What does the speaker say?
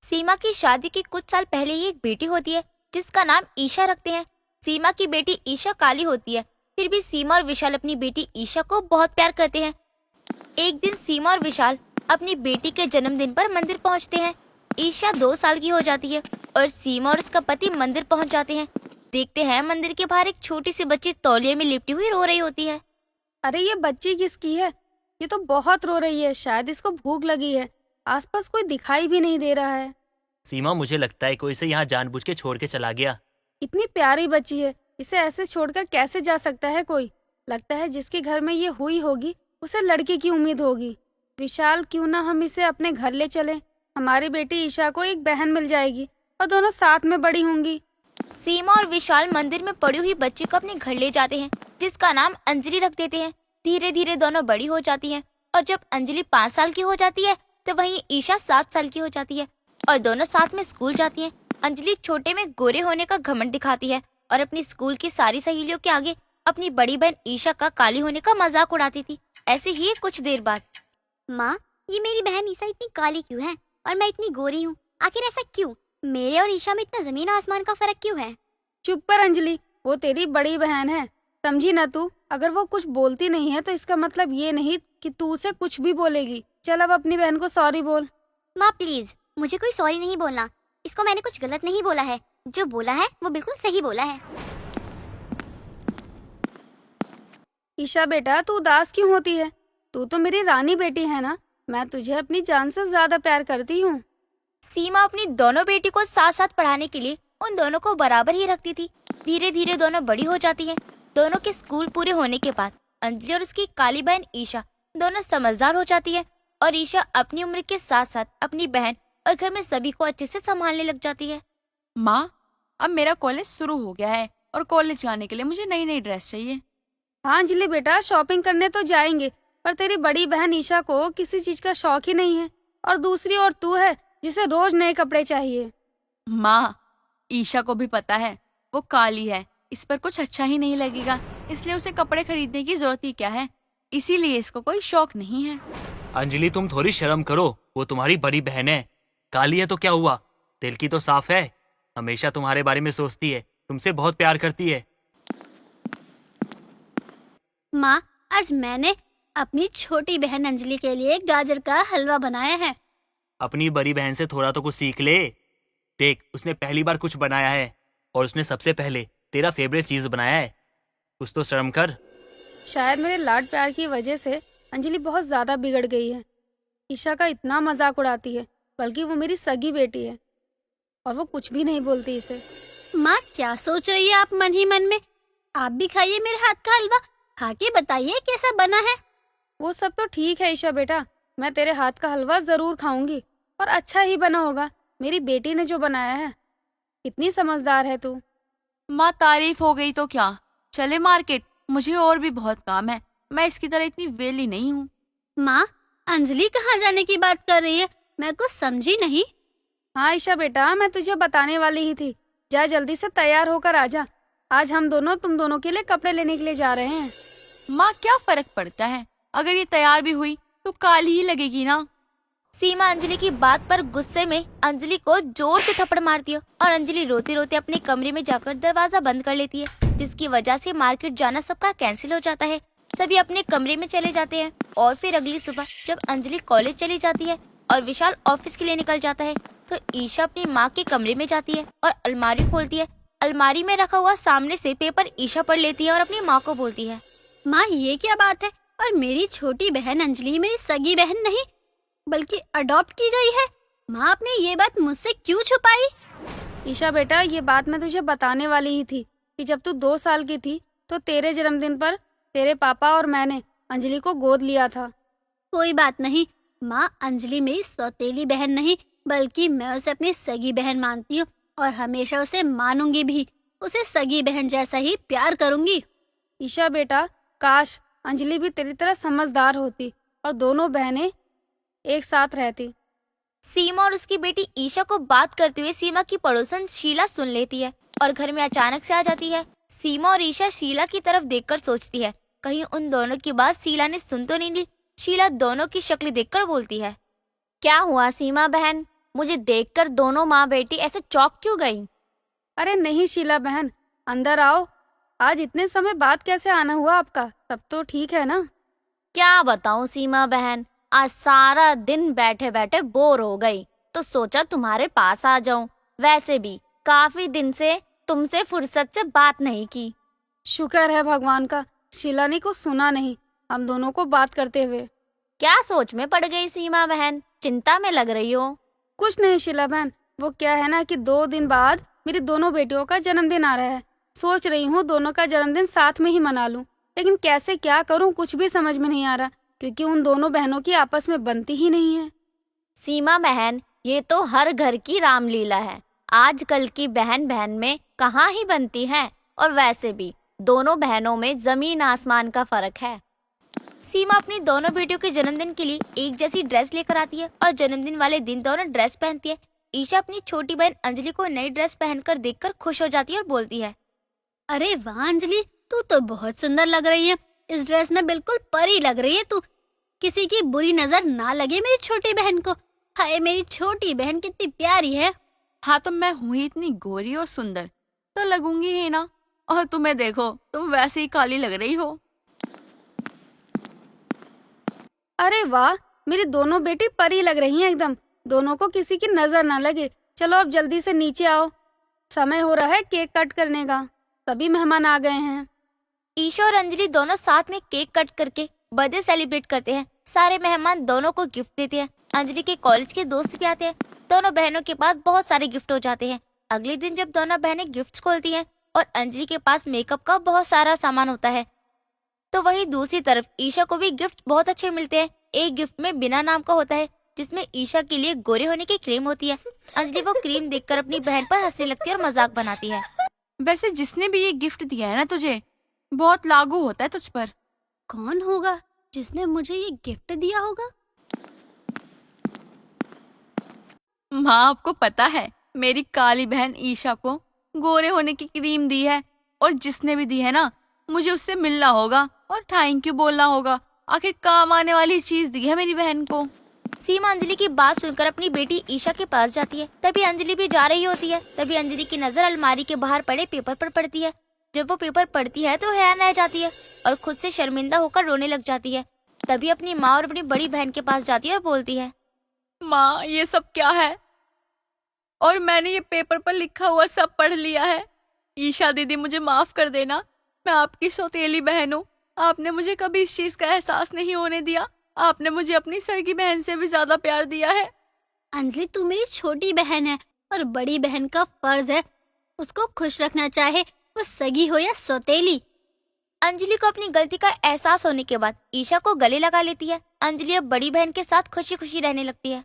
सीमा की शादी के कुछ साल पहले ही एक बेटी होती है जिसका नाम ईशा रखते हैं। सीमा की बेटी ईशा काली होती है, फिर भी सीमा और विशाल अपनी बेटी ईशा को बहुत प्यार करते हैं। एक दिन सीमा और विशाल अपनी बेटी के जन्मदिन पर मंदिर पहुंचते हैं। ईशा 2 साल की हो जाती है और सीमा और उसका पति मंदिर पहुंच जाते हैं। देखते हैं मंदिर के बाहर एक छोटी सी बच्ची तौलिए में लिपटी हुई रो रही होती है। अरे ये बच्ची किसकी है? ये तो बहुत रो रही है, शायद इसको भूख लगी है। आसपास कोई दिखाई भी नहीं दे रहा है। सीमा, मुझे लगता है कोई इसे यहाँ जानबूझ के छोड़ के चला गया। इतनी प्यारी बच्ची है, इसे ऐसे छोड़कर कैसे जा सकता है कोई? लगता है जिसके घर में ये हुई होगी उसे लड़के की उम्मीद होगी। विशाल, क्यों ना हम इसे अपने घर ले चलें? हमारी बेटी ईशा को एक बहन मिल जाएगी और दोनों साथ में बड़ी होंगी। सीमा और विशाल मंदिर में पड़ी हुई बच्ची को अपने घर ले जाते हैं, जिसका नाम अंजलि रख देते हैं। धीरे धीरे दोनों बड़ी हो जाती हैं और जब अंजलि 5 साल की हो जाती है तो वहीं ईशा 7 साल की हो जाती है और दोनों साथ में स्कूल जाती हैं। अंजलि छोटे में गोरे होने का घमंड दिखाती है और अपनी स्कूल की सारी सहेलियों के आगे अपनी बड़ी बहन ईशा का काली होने का मजाक उड़ाती थी। ऐसे ही कुछ देर बाद, माँ, ये मेरी बहन ईशा इतनी काली क्यों है और मैं इतनी गोरी हूँ? आखिर ऐसा क्यों? मेरे और ईशा में इतना जमीन आसमान का फर्क क्यों है? चुप कर अंजलि, वो तेरी बड़ी बहन है, समझी ना तू? अगर वो कुछ बोलती नहीं है तो इसका मतलब ये नहीं कि तू उसे कुछ भी बोलेगी। चल अब अपनी बहन को सॉरी बोल। माँ प्लीज, मुझे कोई सॉरी नहीं बोलना। इसको मैंने कुछ गलत नहीं बोला है, जो बोला है वो बिल्कुल सही बोला है। ईशा बेटा, तू उदास क्यों होती है? तू तो मेरी रानी बेटी है ना, मैं तुझे अपनी जान से ज्यादा प्यार करती हूँ। सीमा अपनी दोनों बेटी को साथ साथ पढ़ाने के लिए उन दोनों को बराबर ही रखती थी। धीरे धीरे दोनों बड़ी हो जाती हैं। दोनों के स्कूल पूरे होने के बाद अंजलि और उसकी काली बहन ईशा दोनों समझदार हो जाती है और ईशा अपनी उम्र के साथ साथ अपनी बहन और घर में सभी को अच्छे से संभालने लग जाती है। माँ, अब मेरा कॉलेज शुरू हो गया है और कॉलेज जाने के लिए मुझे नई नई ड्रेस चाहिए। हाँ अंजलि बेटा, शॉपिंग करने तो जाएंगे, पर तेरी बड़ी बहन ईशा को किसी चीज का शौक ही नहीं है और दूसरी ओर तू है जिसे रोज नए कपड़े चाहिए। माँ, ईशा को भी पता है वो काली है, इस पर कुछ अच्छा ही नहीं लगेगा, इसलिए उसे कपड़े खरीदने की जरूरत ही क्या है। इसीलिए इसको कोई शौक नहीं है। अंजलि, तुम थोड़ी शर्म करो, वो तुम्हारी बड़ी बहन है। काली है तो क्या हुआ, दिल की तो साफ है। हमेशा तुम्हारे बारे में सोचती है, तुमसे बहुत प्यार करती है। माँ, आज मैंने अपनी छोटी बहन अंजलि के लिए गाजर का हलवा बनाया है। अपनी बड़ी बहन से थोड़ा तो कुछ सीख ले। देख, उसने पहली बार कुछ बनाया है और उसने सबसे पहले तेरा फेवरेट चीज बनाया है। कुछ तो शर्म कर। शायद मेरे लाड प्यार की वजह से अंजलि बहुत ज्यादा बिगड़ गई है। ईशा का इतना मजाक उड़ाती है, बल्कि वो मेरी सगी बेटी है और वो कुछ भी नहीं बोलती इसे। माँ, क्या सोच रही है आप मन ही मन में? आप भी खाइए मेरे हाथ का हलवा, खा के बताइए कैसा बना है। वो सब तो ठीक है ईशा बेटा, मैं तेरे हाथ का हलवा जरूर खाऊंगी और अच्छा ही बना होगा। मेरी बेटी ने जो बनाया है। इतनी समझदार है तू। माँ, तारीफ हो गई तो क्या, चले मार्केट, मुझे और भी बहुत काम है। मैं इसकी तरह इतनी वेली नहीं हूँ। माँ, अंजलि कहाँ जाने की बात कर रही है? मैं कुछ समझी नहीं। हाँ ईशा बेटा, मैं तुझे बताने वाली ही थी। जा जल्दी से तैयार होकर आ जा। आज हम दोनों तुम दोनों के लिए कपड़े लेने के लिए जा रहे हैं। माँ, क्या फर्क पड़ता है, अगर ये तैयार भी हुई तो काली ही लगेगी ना। सीमा अंजलि की बात पर गुस्से में अंजलि को जोर से थप्पड़ मारती है और अंजलि रोते रोते अपने कमरे में जाकर दरवाजा बंद कर लेती है, जिसकी वजह से मार्केट जाना सबका कैंसिल हो जाता है। सभी अपने कमरे में चले जाते हैं और फिर अगली सुबह जब अंजलि कॉलेज चली जाती है और विशाल ऑफिस के लिए निकल जाता है तो ईशा अपनी माँ के कमरे में जाती है और अलमारी खोलती है। अलमारी में रखा हुआ सामने से पेपर ईशा पढ़ लेती है और अपनी माँ को बोलती है, माँ, ये क्या बात है? और मेरी छोटी बहन अंजलि मेरी सगी बहन नहीं बल्कि अडॉप्ट की गई है। माँ, आपने ये बात मुझसे क्यों छुपाई? ईशा बेटा, ये बात मैं तुझे बताने वाली ही थी कि जब तू 2 साल की थी तो तेरे जन्मदिन पर तेरे पापा और मैंने अंजलि को गोद लिया था। कोई बात नहीं माँ, अंजलि मेरी सौतेली बहन नहीं बल्कि मैं उसे अपनी सगी बहन मानती हूँ और हमेशा उसे मानूंगी भी। उसे सगी बहन जैसा ही प्यार करूंगी। ईशा बेटा, काश अंजलि भी तेरी तरह समझदार होती और दोनों बहनें एक साथ रहती। सीमा और उसकी बेटी ईशा को बात करते हुए सीमा की पड़ोसन शीला सुन लेती है और घर में अचानक से आ जाती है। सीमा और ईशा शीला की तरफ देखकर सोचती है कहीं उन दोनों की बात शीला ने सुन तो नहीं ली। शीला दोनों की शक्ल देखकर बोलती है, क्या हुआ सीमा बहन, मुझे देखकर दोनों माँ बेटी ऐसे चौंक क्यों गई? अरे नहीं शीला बहन, अंदर आओ। आज इतने समय बाद कैसे आना हुआ आपका? सब तो ठीक है ना? क्या बताऊं सीमा बहन, आज सारा दिन बैठे बैठे बोर हो गई तो सोचा तुम्हारे पास आ जाऊं। वैसे भी काफी दिन से तुमसे फुर्सत से बात नहीं की। शुक्र है भगवान का, शीला ने को सुना नहीं हम दोनों को बात करते हुए। क्या सोच में पड़ गई सीमा बहन, चिंता में लग रही हो? कुछ नहीं शीला बहन, वो क्या है ना कि 2 दिन बाद मेरी दोनों बेटियों का जन्मदिन आ रहा है। सोच रही हूँ दोनों का जन्मदिन साथ में ही मना लूं, लेकिन कैसे क्या करूँ कुछ भी समझ में नहीं आ रहा, क्योंकि उन दोनों बहनों की आपस में बनती ही नहीं है। सीमा बहन, ये तो हर घर की रामलीला है। आजकल की बहन बहन में कहाँ ही बनती है, और वैसे भी दोनों बहनों में जमीन आसमान का फर्क है। सीमा अपनी दोनों बेटियों के जन्मदिन के लिए एक जैसी ड्रेस लेकर आती है और जन्मदिन वाले दिन दोनों ड्रेस पहनती है। ईशा अपनी छोटी बहन अंजलि को नई ड्रेस पहनकर देखकर खुश हो जाती है और बोलती है, अरे वाह अंजलि, तू तो बहुत सुंदर लग रही है। इस ड्रेस में बिल्कुल परी लग रही है तू। किसी की बुरी नजर ना लगे मेरी छोटी बहन को। हाय मेरी छोटी बहन कितनी प्यारी है। हाँ तो मैं हूँ ही इतनी गोरी और सुंदर, तो लगूंगी ही ना। और तुम्हें देखो, तुम वैसे ही काली लग रही हो। अरे वाह, मेरी दोनों बेटी परी लग रही हैं एकदम। दोनों को किसी की नजर ना लगे। चलो अब जल्दी से नीचे आओ, समय हो रहा है केक कट करने का। सभी मेहमान आ गए हैं। ईशा और अंजलि दोनों साथ में केक कट करके बर्थडे सेलिब्रेट करते हैं। सारे मेहमान दोनों को गिफ्ट देते हैं। अंजलि के कॉलेज के दोस्त भी आते हैं। दोनों बहनों के पास बहुत सारे गिफ्ट हो जाते हैं। अगले दिन जब दोनों बहनें गिफ्ट खोलती हैं और अंजलि के पास मेकअप का बहुत सारा सामान होता है, तो वहीं दूसरी तरफ ईशा को भी गिफ्ट बहुत अच्छे मिलते हैं। एक गिफ्ट में बिना नाम का होता है, जिसमें ईशा के लिए गोरे होने की क्रीम होती है। अंजलि वो क्रीम देखकर अपनी बहन पर हंसने लगती है और मजाक बनाती है। वैसे जिसने भी ये गिफ्ट दिया है ना तुझे, बहुत लागू होता है तुझ पर। कौन होगा जिसने मुझे ये गिफ्ट दिया होगा? माँ, आपको पता है मेरी काली बहन ईशा को गोरे होने की क्रीम दी है, और जिसने भी दी है ना, मुझे उससे मिलना होगा और थैंक यू बोलना होगा। आखिर काम आने वाली चीज दी है मेरी बहन को। सीमा अंजलि की बात सुनकर अपनी बेटी ईशा के पास जाती है। तभी अंजलि भी जा रही होती है। तभी अंजलि की नजर अलमारी के बाहर पड़े पेपर पर पड़ती है। जब वो पेपर पढ़ती है तो हैरान रह जाती है और खुद से शर्मिंदा होकर रोने लग जाती है। तभी अपनी माँ और अपनी बड़ी बहन के पास जाती है और बोलती है, माँ, ये सब क्या है? और मैंने ये पेपर पर लिखा हुआ सब पढ़ लिया है। ईशा दीदी, मुझे माफ कर देना। मैं आपकी सौतेली बहन हूँ। आपने मुझे कभी इस चीज का एहसास नहीं होने दिया। आपने मुझे अपनी सगी बहन से भी ज्यादा प्यार दिया है। अंजलि, तू मेरी छोटी बहन है और बड़ी बहन का फर्ज है उसको खुश रखना, चाहे वो सगी हो या सौतेली। अंजलि को अपनी गलती का एहसास होने के बाद ईशा को गले लगा लेती है। अंजलि अब बड़ी बहन के साथ खुशी खुशी रहने लगती है।